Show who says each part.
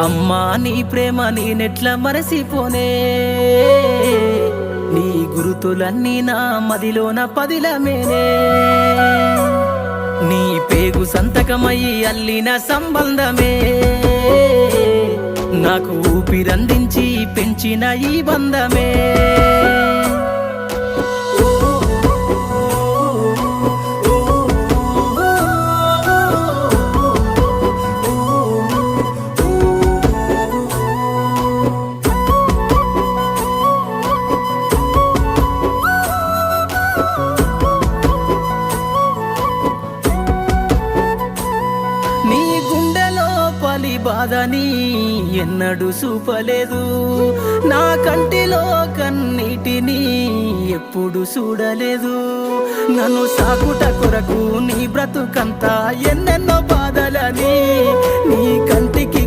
Speaker 1: అమ్మా నీ ప్రేమ నేనెట్ల మరసిపోనే, నీ గురుతులన్నీ నా మదిలోన పదిలమేనే. నీ పేగు సంతకమయ్యి అల్లిన సంబంధమే, నాకు ఊపిరందించి పెంచిన ఈ బంధమే. నీ గుండెలో పలి బాధని ఎన్నడూ చూపలేదు, నా కంటిలో కన్నీటిని ఎప్పుడు చూడలేదు. నన్ను సాకుట కొరకు నీ బ్రతుకంతా ఎన్నెన్నో బాధలని నీ కంటికి